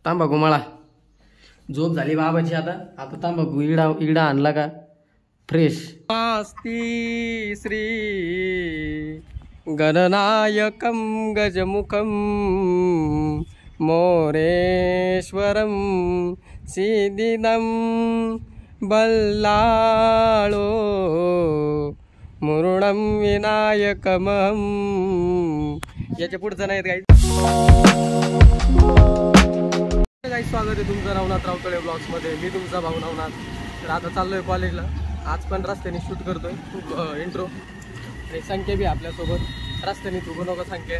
तांबाखू मळा. झोप झाली बाबाची. आता आता तांबाखू इडा इडा आणला का फ्रेश. आस्ती श्री गणनायकं गजमुखं मोरेश्वरं सिद्धिदं बल्लाळो मुरुणं विनायकमहं. याच्या पुढचं नाहीत काही. काही स्वागत आहे तुमचं नवनाथ रावतळे ब्लॉग्समध्ये. मी तुमचा भाऊ नवनाथ. तर आता चाललोय कॉलेजला. आज पण रस्त्याने शूट करतोय इंट्रो. आणि संख्या बी आपल्यासोबत. रस्त्याने तू नको संख्या.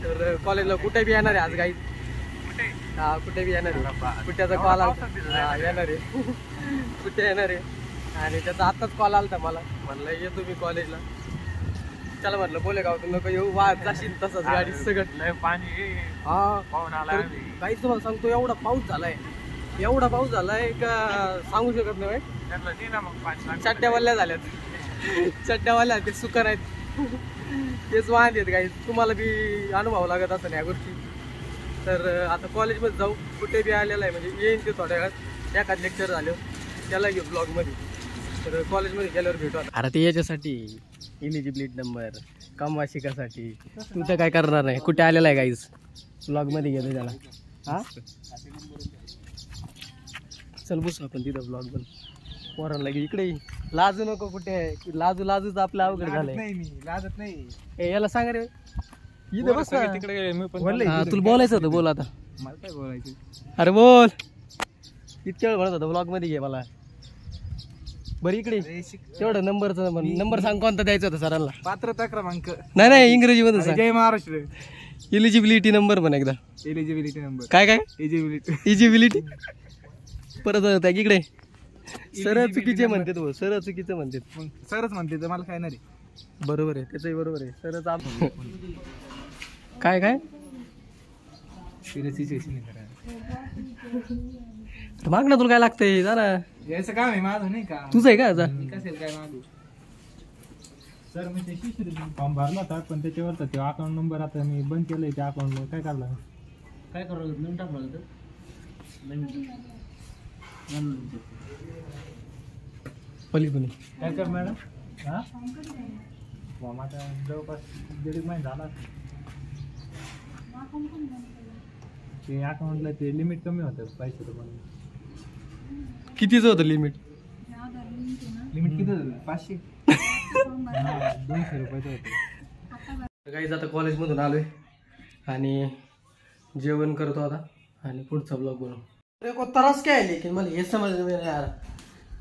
तर कॉलेजला कुठे बी येणार आहे आज काही. हा कुठे बी येणार आहे. कुठ्याचा कॉल आला येणार आहे. कुठे येणार आहे. आणि त्याचा आत्ताच कॉल आला होता मला. म्हणलं येतो मी कॉलेजला. चला म्हटलं बोले गाव तू नको येऊ. वाद जाशील तसंच गाडी सगळं पाणी. हा काहीच तुम्हाला सांगतो एवढा पाऊस झालाय. एवढा पाऊस झालाय का सांगू शकत नाही. चड्ड्यावाल्या झाल्यात. चड्ड्यावाल्या ते सुका नाहीत. तेच वाहन येत काही. तुम्हाला बी अनुभव लागत असं या गोष्टी. तर आता कॉलेजमध्ये जाऊ. कुठे बी आलेला आहे म्हणजे येईन ते थोड्या वेळात. एखाद लेक्चर झालं त्याला घेऊ ब्लॉगमध्ये. तर कॉलेजमध्ये गेल्यावर भेटू. अरे ते याच्यासाठी इलिजिबिलिटी नंबर कमवा शिकासाठी. तू तर काय करणार नाही. कुठे आलेला आहे गाईज. ब्लॉगमध्ये गेलो त्याला. हा चल बसू आपण तिथं ब्लॉग पण. पोरांना की इकडे लाजू नको. कुठे लाजू लाजूच आपलं अवघड झालंय. लाजत नाही. याला सांग रे इथं बस ना. तिकडे मी पण तुला बोलायचं होतं. बोल आता. मला काय बोलायचं. अरे बोल. इतक्या वेळ म्हणत होता ब्लॉग मध्ये घे मला. बरं इकडे तेवढं नंबरचं नंबर सांग. कोणता द्यायचा होता सरांना. पात्रता क्रमांक. नाही इंग्रजी मध्ये सांग. जय महाराष्ट्र. इलिजिबिलिटी नंबर पण एकदा. Eligibility number. काय इजिबिलिटी. परत इकडे सरळ चुकीचे म्हणते. तो सरळ चुकीचं म्हणते. सरच म्हणते तर मला काय नाही. बरोबर आहे. त्याचंही बरोबर आहे. सरच आप काय माग ना. तुला काय लागतंय जा ना. यायचं काम आहे माझं नाही का. तुझं आहे का. कसेल काय मागू. सर मी ते फॉर्म भरला होता पण त्याच्यावरचा ते अकाउंट नंबर आता मी बंद केलंय. त्या अकाउंट काय काढला. काय करावं नवीन टाकलं तर पलीकडे काय कर मॅडम. हा फॉर्म आता जवळपास 1.5 महिना झाला. ते अकाउंटला ते लिमिट कमी होतं पैसे. कितीचं होतं लिमिट. लिमिट किती होतं. 500. 200 रुपयाचं होतं. काहीच आता कॉलेजमधून आलोय आणि जेवण करतो आता. आणि पुढचा ब्लॉग बनवू. अरे को त्रास काय आहे लेकिन मला हे समजलं नाही यार.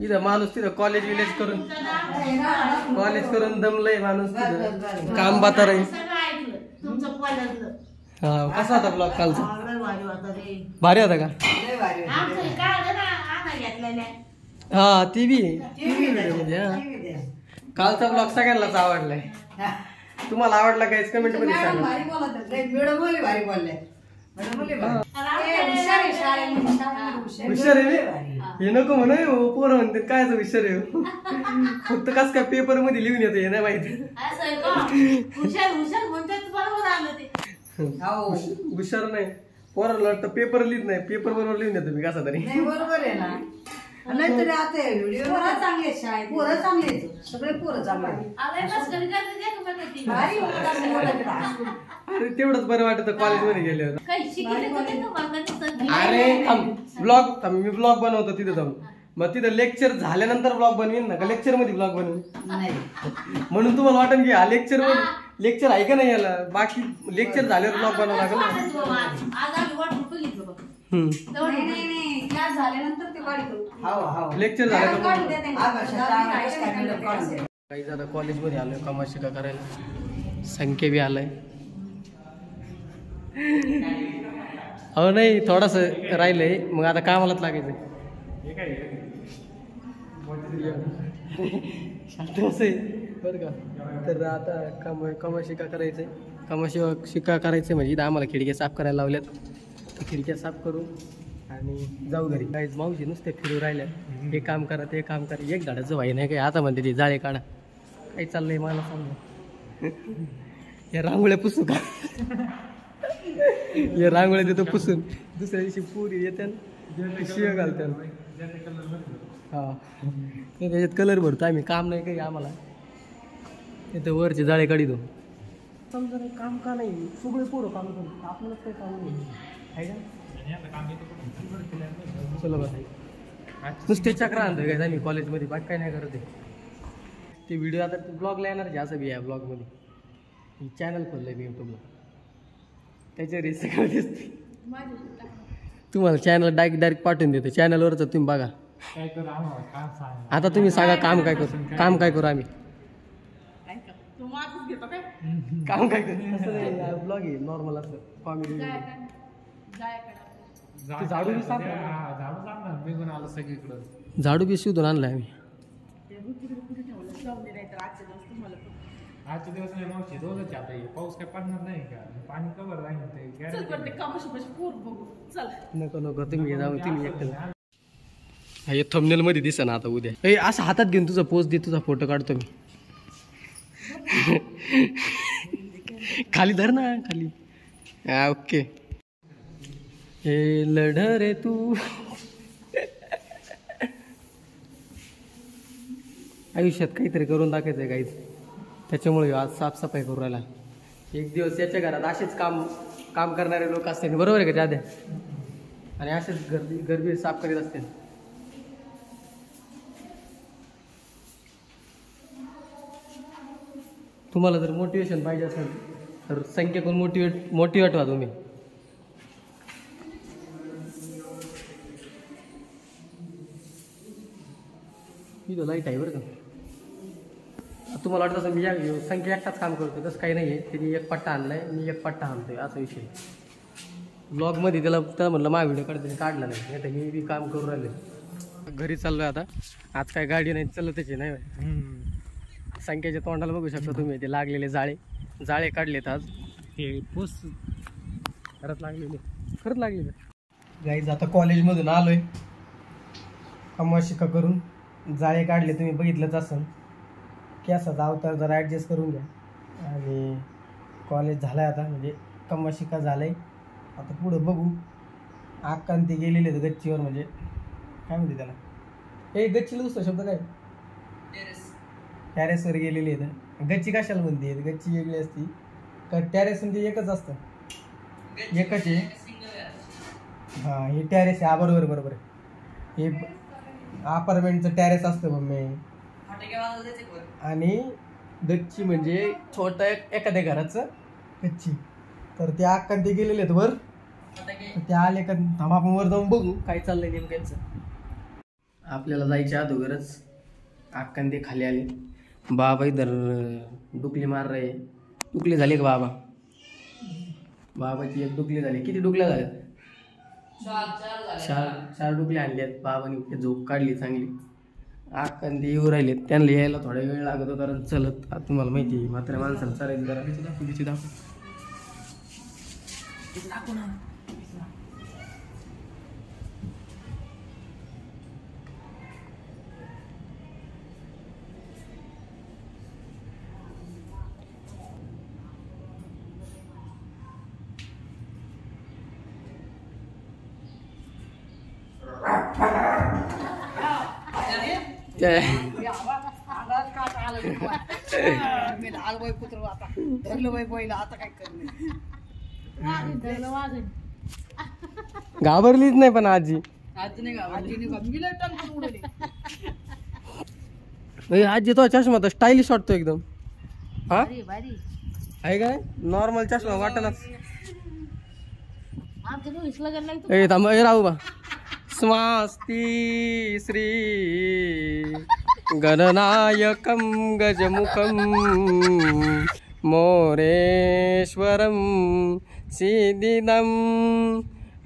इथं माणूस तिथं कॉलेज करून दमलंय माणूस. तिथं काम बाता रे. हा कसा होता ब्लॉग कालचा. भारी होता का. हा ती बी कालचा ब्लॉग सगळ्यांनाच आवडलाय. तुम्हाला आवडला काहीच कमेंट मध्ये सांगा. हुशार आहे हे नको म्हणा. पोरं म्हणते काय हुशार आहे. फक्त कस काय पेपर मध्ये लिहून येतो हे नाही माहिती. हुशार नाही. पोराला वाटतं पेपर लिहित नाही. पेपर बरोबर लिहून येतो मी कसा तरी. बरोबर आहे ना. नाहीतरी आता व्हिडिओ चांगले शाळेत. पोरं चांगले सगळे. पोरं चांगले. अरे तेवढंच बरं वाटत कॉलेजमध्ये गेल्यावर. अरे ब्लॉग मी ब्लॉग बनवतो तिथं जाऊन. मग तिथं लेक्चर झाल्यानंतर ब्लॉग बनवीन ना का लेक्चर मध्ये ब्लॉग बनवीन. म्हणून तुम्हाला वाटेल की हा लेक्चर आहे का नाही याला. बाकी लेक्चर झाल्यावर ब्लॉग बनावं लागेल. लेक्चर झालं काही झालं. कॉलेजमध्ये आलोय कमा शिका करायला. संख्या बी आलाय. हो नाही थोडस राहिलंय. मग आता कामालाच लागायचं. बरं का. तर आता कमा शिका करायचंय. शिका करायचंय म्हणजे इथं आम्हाला खिडक्या साफ करायला लावल्यात. खिडक्या साफ करू आणि जाऊ घरी. काहीच मावशी नुसते फिरू राहिल्या. हे काम करा ते काम करा. एक झाडाचं व्हाय नाही काय. आता म्हणते ते जाळे काढा. काही चाललंय मला सांगा. या रांगोळ्या पुसू का. हे रांगोळी देतो पुसून, दुसऱ्या दिवशी पुरी येते शिव घालतात. हा ते त्याच्यात कलर भरतो आम्ही, काम नाही काही आम्हाला. तिथे वरचे जाळे काढितो. समजा नाही काम का नाही, सगळे पोरं काम करतो, आपल्यालाच काही काम नाही आहे का. चलो बस नुसते चक्र आणतोय काय आम्ही कॉलेजमध्ये, बाकी काय नाही करत आहे. ते व्हिडिओ आता ब्लॉगला येणार आहे असं बी आहे. ब्लॉगमध्ये चॅनल खोललं आहे मी यूट्यूबला, त्याच्या रील्स सगळं दिसते. तुम्हाला चॅनल डायरेक्ट पाठवून देतो, चॅनलवरच तुम्ही बघा. काय करू आम्हाला काम सांग. आता तुम्ही सांगा काम काय करू, काम काय करू आम्ही, काम काय करू. ब्लॉग आहे नॉर्मल असं कॉमेडी. झाडू बी साफ निघून आलं सगळीकडं. झाडू बी शिवून आणलाय आम्ही. आजचे दिवस नाही मावशी, रोजच आता हे पाऊस काय पडणार नाही का, पाणी कवर राहील ते guarantee. नको नको तुम्ही जाऊन तुम्ही एकटं. हे थंबनेल मध्ये दिसा ना आता उद्या. ए असं हातात घेऊन तुझा पोस्ट दे, तुझा फोटो काढतो मी. खाली धर ना खाली. हा ओके. हे लढ रे तू. आयुष्यात काहीतरी करून दाखवायचंय काहीच, त्याच्यामुळे आज साफसफाई करू राहिला. एक दिवस याच्या घरात असेच काम करणारे लोक असते, बरोबर आहे का त्याद्या, आणि असेच गरबी साफ करीत असते. तुम्हाला जर मोटिवेशन पाहिजे असेल तर संख्येकडून मोटिवेट व्हा तुम्ही. ही तो लाईट आहे बरं का. तुम्हाला वाटत असं मी या संख्या एकटाच काम करतो, तसं काही नाही आहे. तिने एक पट्टा आणलाय, मी एक पट्टा आणतोय, असा विषय. ब्लॉगमध्ये त्याला म्हटलं माझा व्हिडिओ काढतो, काढला नाही तर मी बी काम करून राहिले. घरी चाललोय आता. आज काय गाडी नाही चाललं त्याची नाही. संख्याच्या तोंडाला बघू शकता तुम्ही, ते लागलेले जाळे काढलेत आज. हे पोस्ट खरंच लागलेले गाईज. आता कॉलेजमधून आलोय, शिका करून जाळे काढले, तुम्ही बघितलंच असेल. केसाचा अवतार जरा ॲडजस्ट करून घ्या. आणि कॉलेज झालं आहे आता, म्हणजे शिका झालं आहे. आता पुढं बघू. आक्कान ते गेलेले आहेत गच्चीवर, म्हणजे काय म्हणते त्याला, हे गच्चीला दुसरा शब्द काय, टॅरेसवर गेलेले आहेत. गच्ची कशाला म्हणते, गच्ची वेगळी असती का, टॅरेस म्हणजे एकच असतं, एकच आहे. हां हे टॅरेस आहे. बरोबर हे अपार्टमेंटचं टॅरेस असतं मम्मी. आणि गच्ची म्हणजे छोटं एखाद्या घराचं गच्ची. तर ते आक्का ते गेलेले आहेत वर, ते आले का थांबा आपण वर जाऊन बघू काय चाललंय नेमक्यांचं. आपल्याला जायच्या अगोदरच आक्का ते खाली आले. बाबा इधर डुकली मार रहे. डुकली झाली का बाबा, बाबाची एक डुकली झाली. किती डुकल्या झाल्या, चार डुकले आणले आहेत बाबांनी. झोप काढली चांगली. आक्कान ते येऊ राहिले, त्यांना यायला थोडा वेळ लागतो कारण चलत. आता तुम्हाला माहिती आहे मात्र माणसाला चालायचं. जरा दाखव ना. घाबरलीच नाही पण आजी आजी तो चष्मा तर स्टाईलिश वाटतो एकदम. हा आहे काय नॉर्मल चष्मा वाटणाच. थांबा राहू बा. स्वास्ती श्री गणनायकं गजमुखं मोरेश्वरं सिद्धिदं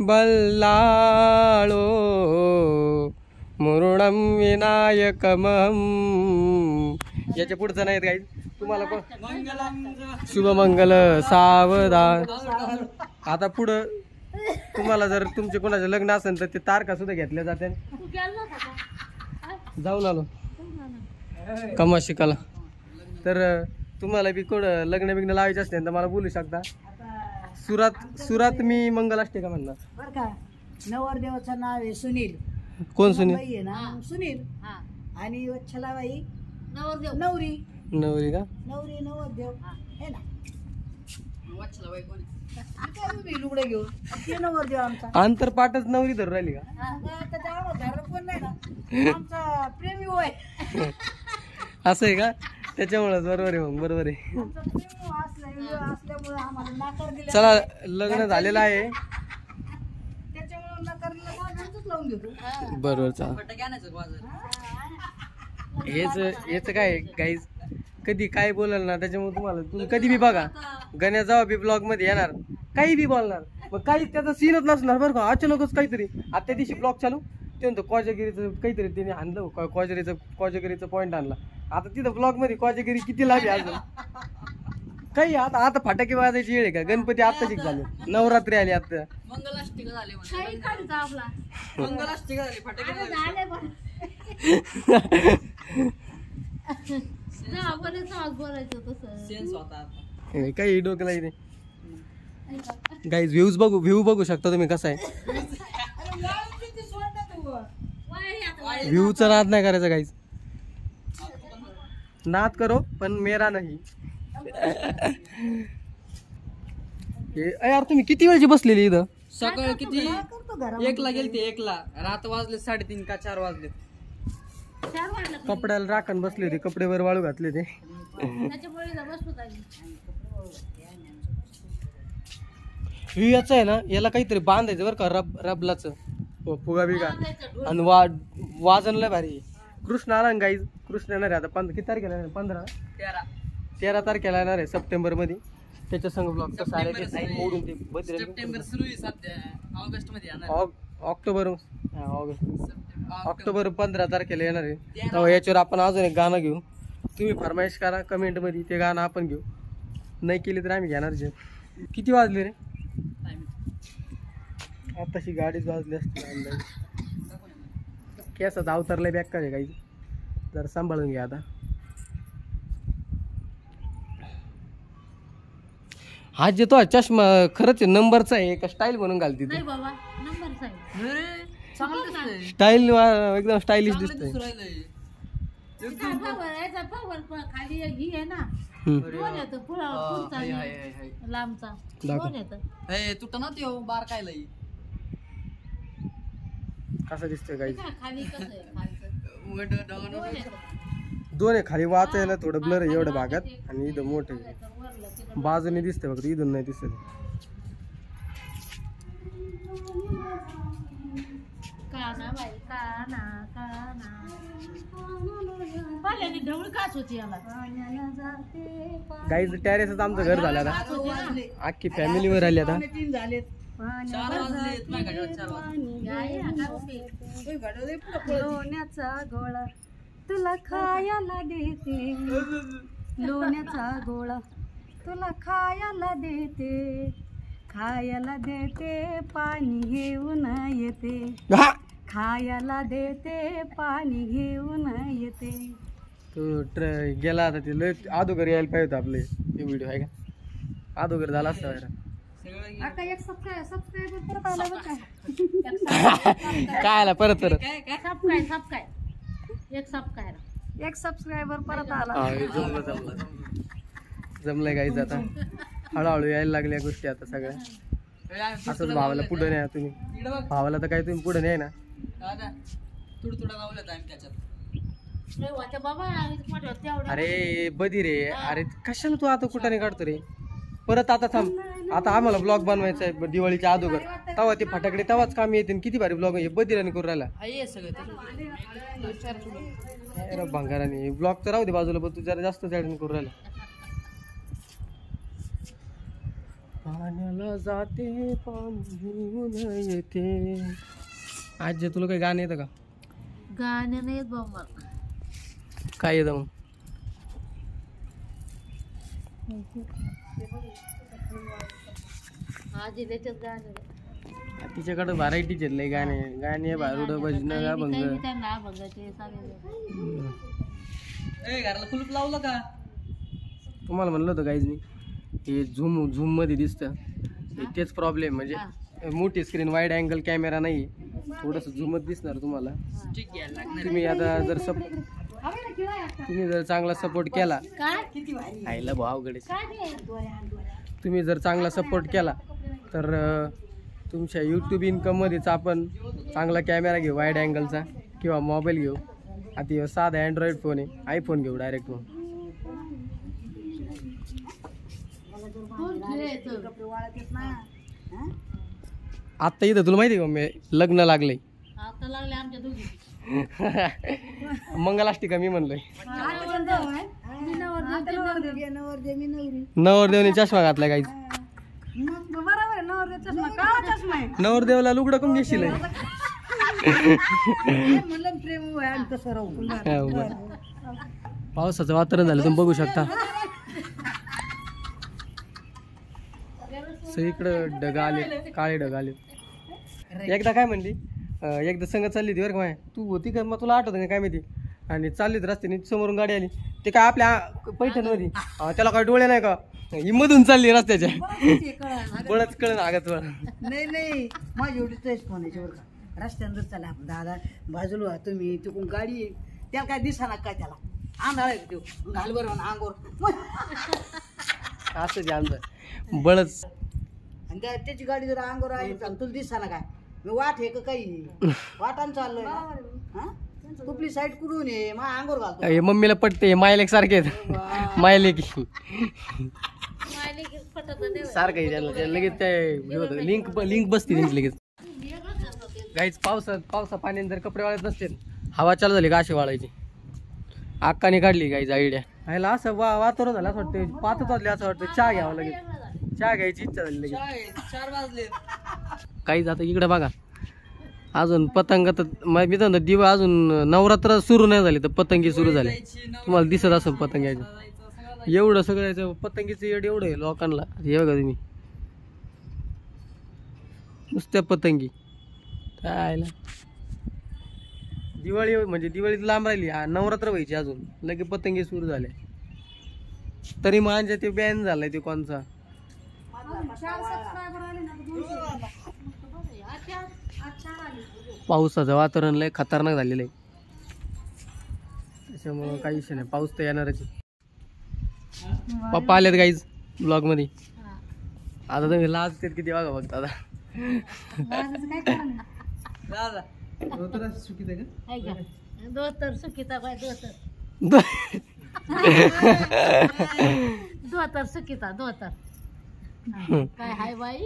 बल्लाळो मुरुणं विनायकमहं. याच्या पुढचं नाही काही तुम्हाला कोण. शुभमंगल सावधान. आता पुढं तुम्हाला जर तुमचे कोणाचं लग्न असेल तर ते तारखा सुद्धा घेतल्या जाते. जाऊन आलो शिकायला. तर तुम्हाला बी कोण लग्न बिग्न लावायचे असते तर मला बोलू शकता. सुरात मी मंगलाष्टिका म्हणणार. बर का. नवरदेवाचं नाव आहे सुनील. कोण सुनील? बाई आहे ना सुनील. आणि वच्छलाबाई नवरी नवरी का? नवरी नवरदेव हे ना. वच्छलाबाई कोण काय उभी लुगडं घेऊन ते नवरदेव आमचा. अंतर पाठच नवरी धरून राहिली का? त्याच्या आवडणार कोण नाही ना. आमचा प्रेमी होय. असं आहे का? त्याच्यामुळेच बरोबर आहे. मग बरोबर आहे. आमचा प्रेमी असल्यामुळे आम्हाला नाकार दिला. चला लग्न झालेलं आहे. त्याच्यामुळे नकार दिला लावून देतो. बरोबर चला. हेच काय गाईज कधी काय बोलाल ना त्याच्यामुळे तुम्ही कधी बी बघा गण्या जेव्हा बी ब्लॉग मध्ये येणार काही बी बोलणार मग काही त्याचा सीनच नसणार बरं का. अचानकच काहीतरी आता त्या दिवशी ब्लॉग चालू ते म्हणतो कोजागिरीचं काहीतरी त्याने आणलं कोजागिरीचं पॉईंट आणला. आता तिथं ब्लॉग मध्ये कोजागिरी किती लागली अजून काही. आता फटाके वाजायची वेळ आहे का? गणपती आत्ताच झाले. नवरात्री आली आता. मंगलाष्टिका झाली काही डोक्याला इथे गाईज व्ह्यू बघू शकता तुम्ही कसा आहे. व्ह्यूचा नाद नाही करायचा गाईज. नाद करो पण मेरा नाही. यार तुम्ही किती वेळची बसलेली इथं? सकाळ किती 1ला गेलते. 1ला रात वाजले 3:30 का 4 वाजले. कपड्याला राखण बसले होते. कपडे वर वाळू घातले ते. याच आहे ना याला काहीतरी बांधायचं बरं का. रबलाच फुगा बिगा आणि वाजन लय भारी. कृष्ण आला ना गाईज. कृष्ण येणार आहे आता किती तारखेला येणार? 13 तारखेला येणार आहे सप्टेंबर मध्ये. त्याच्या संग ब्लॉग तर सारे ते साईन मोडून ते सप्टेंबर सुरू आहे सध्या. ऑगस्ट मध्ये येणार. ऑक्टोबर 15 तारखेला येणार आहे. तेव्हा याच्यावर आपण अजून एक गाणं घेऊ. तुम्ही फरमाईश करा कमेंट मध्ये. ते गाणं आपण घेऊ. नाही केली तर आम्ही घेणार. जे किती वाजले रे? आताशी गाडीच वाजली असते. केसात अवतारलाय बॅक करे काही जरा सांभाळून घ्या. आता हा जे तो चष्मा खरंच नंबरचा आहे का स्टाईल म्हणून घालते? स्टाईल एकदम स्टायलिश दिसतोय. कसं दिसतोय काही? दोन आहे खाली वाचायला थोडं ब्लर आहे एवढ्या भागात आणि इथं मोठे बाजूने दिसते फक्त इथून नाही दिसत. गाईज टॅरेसच आमचं घर झालं आता. अख्खी फॅमिलीवर आली आता. लोण्याचा गोळा तुला खायला देते. लोण्याचा गोळा तुला खायला देते. खायला देते पाणी घेऊन येते. खायला देते पाणी घेऊन येते. तू गेला आता ते लय अगोदर यायला पाहिजे आपले हे व्हिडिओ आहे का? अगोदर झाला असता. काय आला परत एक सबस्क्रायबर परत आला. जमलंय गाईज. आता हळूहळू यायला लागल्या गोष्टी आता सगळ्या. असंच भावाला पुढे न्या तुम्ही. भावाला तर काय तुम्ही पुढे न्याय ना. अरे बधी रे. अरे कशाला तू आता कुठं नाही काढतो रे परत? आता थांब. आता आम्हाला ब्लॉग बनवायचा आहे दिवाळीच्या अगोदर. तेव्हा ते फटाकडे तेव्हाच काम येते. किती भारी ब्लॉग हे बधीराने करून राहिला भंगाराने. ब्लॉग तर राहू दे बाजूला पण तू जरा जास्त करून राहिला. पाण्याला जाते पाणी येते. आज तुला काही गाणं येतं का? गाणं नाही बाबा. काय येतं मग? तिच्याकडे व्हरायटीच आहेत लय गाणे. गाणे भारुड भजन भंग. घराला कुलूप लावलं का? तुम्हाला म्हणलं होतं गाईज मी हे झूम मध्ये दिसतं तेच प्रॉब्लेम म्हणजे मोठी स्क्रीन वाईड अँगल कॅमेरा नाही, थोडंसं झुमत दिसणार तुम्हाला. तुम्ही आता जर तुम्ही जर चांगला सपोर्ट केला, आईला भाऊ अवघड आहे. तुम्ही जर चांगला सपोर्ट केला तर तुमच्या यूट्यूब इन्कममध्येच आपण चांगला कॅमेरा घेऊ वाईड अँगलचा किंवा मोबाईल घेऊ. आता साधा अँड्रॉइड फोन आहे, आयफोन घेऊ डायरेक्ट. मग आता इथं तुला माहिती आहे का, मी लग्न लागलंय. आता लागले आमच्या दोघी. मंगलाष्टिका मी म्हणलोय. नवरदेवने चष्मा घातला काहीच. नवरदेवला लुगडं कमी घेशील. पावसाचं वातावरण झालं तुम्ही बघू शकता. सगळीकडं ढग आले, काळे ढग आले. एकदा काय म्हणली, एकदा संग चालली होती बरं का माय, तू होती का मग तुला आठवतं का काय माहिती, आणि चालली होती रस्त्याने, समोरून गाडी आली, ते काय आपल्या पैठणमध्ये त्याला काय डोळे नाही का, ही मधून चालली रस्त्याच्या. बळच कळण आगत नाही माझी एवढी तेच म्हणायची बरं का, रस्त्यानं चला आपण दादा बाजूला तुम्ही तिकडून गाडी येईल, त्याला काय दिसा काय, त्याला आंधळा येतो घाल बरं अंगोर असं ते आमचं बळच. आणि त्याची गाडी जर अंगोर आहे तुला दिसा ना काय, मी वाट हे का काही वाटान चाललोय ना, कुठली साईड करून ये मग अंगोर घालतो. मम्मीला पटते, मायलेक सारखे मायलेक सारखं लगेच ते लिंक बसते त्यांची लगेच. काहीच पावसा पाण्याने जर कपडे वाळत नसते, हवा चालू झाली का अशी वाळायची. अक्काने काढली काहीच आयडिया. ह्याला असं वातावरण झालं असं वाटतं, 5 वाजले असं वाटतं चहा घ्यावं लगेच, चहा घ्यायची इच्छा झाली लगेच. 4 वाजले काहीच. आता इकडे बघा अजून पतंग, तर मी तर दिवा अजून नवरात्र सुरू नाही झाली तर पतंगी सुरू झाली. तुम्हाला दिसत असेल पतंगाची, एवढं सगळ्याचं पतंगीचं येड एवढं आहे लोकांना. हे बघा तुम्ही नुसत्या पतंगी. काय दिवाळी म्हणजे दिवाळीत लांब राहिली, नवरात्र व्हायची अजून लगे पतंगी सुरू झाले. तरी म्हणजे ते बॅन झालाय ते कोणचा. पावसाचं वातावरण लय खतरनाक झालेलं आहे, त्याच्यामुळं काही विषय नाही, पाऊस तर येणारच. पप्पा आलेत गाईज ब्लॉग मध्ये. आता तुम्ही लाज तेच किती बघा फक्त. आता चुकीत आहे का, दोतर सुकिता बाय दोतर दोतर सुकिता दोतर काय हाय बाई.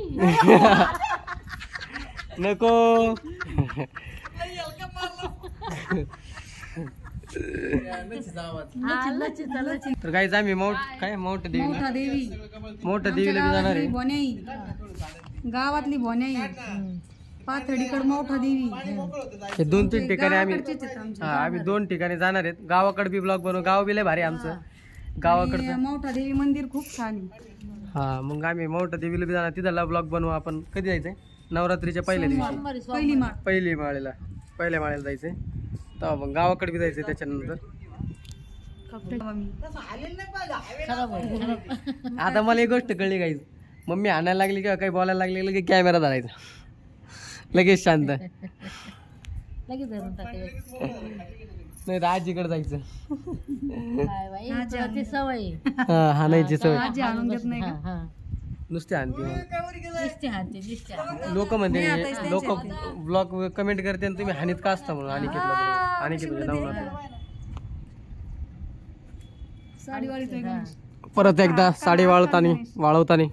नको तर काहीच आम्ही मोठ्या देवीला जाणार आहे. गावातली बोन्याई पाथडीकड मोठा देवी, हे 2-3 ठिकाणी आम्ही 2 ठिकाणी जाणार आहेत. गावाकडे बी ब्लॉग बनवू, गाव बी लय भारी आमचं गावाकडचं. मोठा देवी मंदिर खूप छान आहे. हा मग आम्ही मोठ्या देवीला बी जाणार, तिथला ब्लॉग बनवू आपण. कधी जायचंय, नवरात्रीच्या पहिल्या दिवशी पहिल्या माळ्याला जायचंय, तेव्हा मग गावाकडे बी जायचंय त्याच्यानंतर. आता मला एक गोष्ट कळली गाईज, मम्मी आणायला लागली किंवा काही बोलायला लागली लगेच कॅमेरा धरायचा, लगेच शांत. लगेच धरून टाकले. नाही तर आजीकडे जायचं. काय बाई तुला ती सवय हाणायची सवय हा नुसते आणते. दिसते हाते दिसते. लोक म्हणते, लोक ब्लॉग कमेंट करते आणि तुम्ही हानीत का असता म्हणून. अनिकेत परत एकदा साडी वाळवताना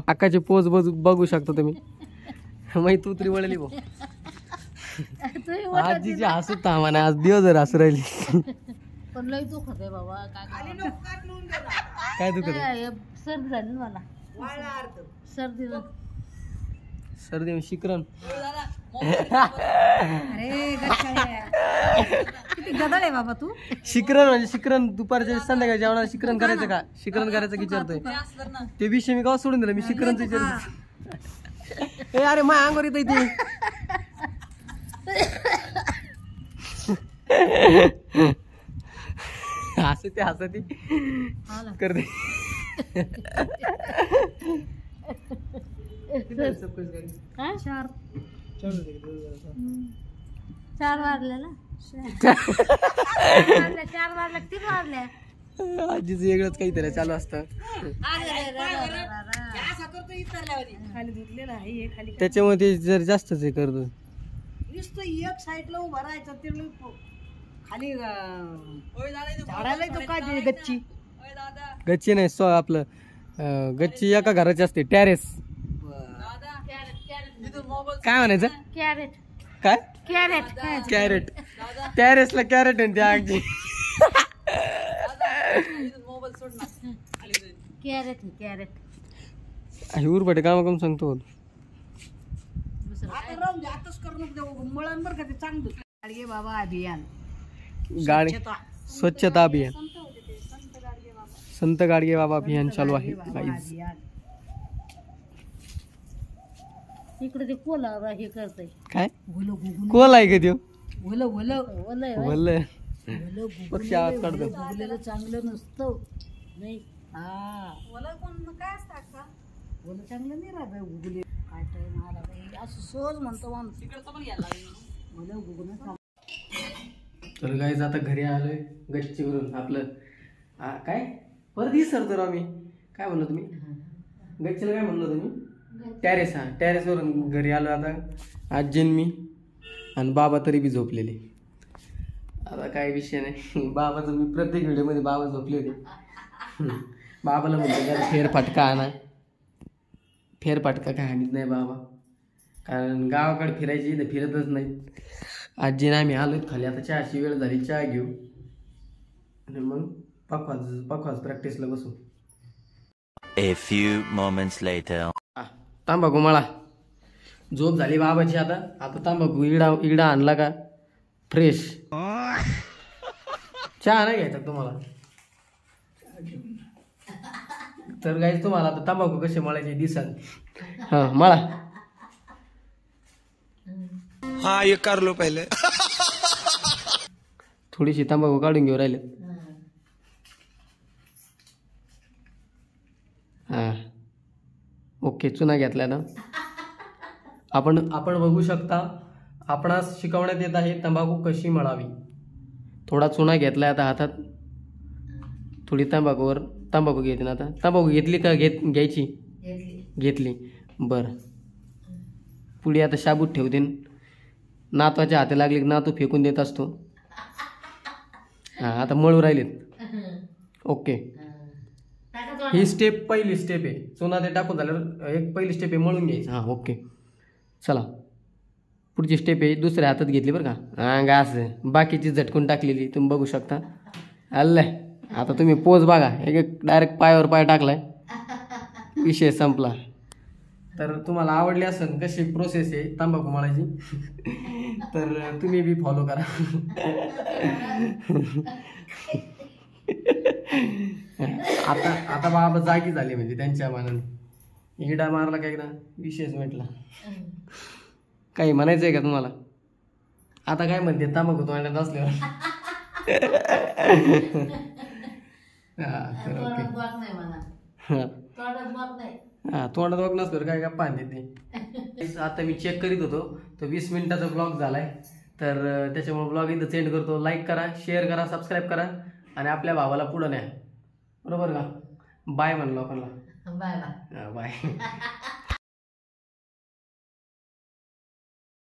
अक्काची पोज बघू शकता तुम्ही. मग तू तरी वळली भाऊ. आजीची हसू थांबा, आज दिवसभर हसू राहिली. पण लय दुखत आहे बाबा. काय दुखत आहे? सर्दी झाली मला, सर्दी शिकरण. अरे किती गदळ आहे बाबा तू. शिकरण म्हणजे शिकरण दुपारच्या संध्याकाळी जेवणाला शिकरण करायचं का, शिकरण करायचं विचारतोय. ते विषय मी गाव सोडून दिला, मी शिकरणच विचारतो. अरे मा अंगोर येत ते. हसते करते. हा? 4 वाजले ना 4 वाजल्या 3 वाजल्या आजीच वेगळंच काहीतरी चालू असतं. असं करतो इतरल्यावानी. खाली धुतलेलं आहे हे खाली त्याच्यामुळे ते जर जास्तच हे करतो. नुसतं एक साईडला उभं राहायचं ते खाली झाडाला तो काय ते गच्ची गच्ची नाही आपलं गच्ची एका घराची असते टॅरेस. काय म्हणायचं कॅरेट काय कॅरेट कॅरेट टॅरेसला कॅरेट आहे त्या अगदी. कॅरेट कॅरेट उरपटे काम करून सांगतो. आता राहून दे आताच करू नको मळण बरं का ते चांगलं गाडगे बाबा अभियान गाडी स्वच्छता अभियान संत गाडगे बाबा अभियान चालू आहे गाईज. अभियान इकडे ते कोला हे करतय काय भुलं गुगुल कोल आहे का त्यो भुलं भुलं ओलय बोललं भुलं पक्षी आवाज काढतो. गुगलेलं चांगलं नसतं नाही हा ओलं कोण काय असतं का ओलं चांगलं नाही राहत गुगले काय टाइम आला बाई असं सहज म्हणतो माणूस भलं गुगलं तर गाईज आता घरी आलोय गच्चीवरून आपलं काय परत विसरतो राव मी. काय म्हणलो तुम्ही गच्चीला काय म्हणलो तुम्ही टॅरेस. हा टॅरेसवरून घरी आलो आता. आजीन मी आणि बाबा तरी बी झोपलेले. आता काय विषय नाही. बाबाचं मी प्रत्येक व्हिडिओमध्ये बाबा झोपले होते. बाबाला म्हणतो जरा फेरफटका आणा. फेरफटका काय आणत नाही बाबा कारण गावाकडे फिरायची इथं फिरतच नाही. आजीने आम्ही आलोय खाली. आता चहाची वेळ झाली चहा घेऊ आणि मग पखवाज प्रॅक्टिसला बसू. A few moments later. तांबाखू मळा झोप झाली बाबाची. आता तांबाखू इडा आणला का फ्रेश. चहा नाही घ्यायचा तुम्हाला तर गाईज तुम्हाला आता तांबाखू कसे मळायचे दिसाल. हा मळा. हाँ ये कर लो पहले. थोडीशी तांबाखू काढून घेऊ राहिले. हा ओके चुना घेतला ना. आपण बघू शकता आपणास शिकवण्यात येत आहे तंबाखू कशी मळावी. थोडा चुना घेतलाय आता हातात. थोडी तंबाखू घेते ना. आता तंबाखू घेतली का घ्यायची घेतली बरं. पुढे आता शाबूत ठेवते. नातवाच्या हाती लागली की नातू फेकून देत असतो. हां आता मळू राहिलेत. ओके ही स्टेप पहिली स्टेप आहे. चुना ते टाकून झाल्यावर एक पहिली स्टेप आहे मळून घ्यायचं. हां ओके चला पुढची स्टेप आहे दुसऱ्या हातात घेतली बरं का. हां घास बाकीची झटकून टाकलेली तुम्ही बघू शकता. आलंय आता तुम्ही पोज बघा. एक डायरेक्ट पायावर पाय टाकलाय विषय संपला. तर तुम्हाला आवडली असेल कशी प्रोसेस आहे तंबाखू मळायची तर तुम्ही बी फॉलो करा. आता बाबा जागी झाले म्हणजे त्यांच्या मनाने. इडा मारला का एकदा विशेष म्हटला. काही म्हणायचं आहे का तुम्हाला. आता काय म्हणते तंबाखू तोंडात असल्यावर. हा तोंडात बघ नसल्यावर काय गप्पा आणते ते. आता मी चेक करीत होतो तर 20 मिनिटाचा ब्लॉग झालाय. तर त्याच्यामुळे ब्लॉग इथं सेंड करतो. लाईक करा शेअर करा सबस्क्राईब करा आणि आपल्या भावाला पुढं न्या. बरोबर का. बाय म्हणलो लोकांना. Bye bye bye.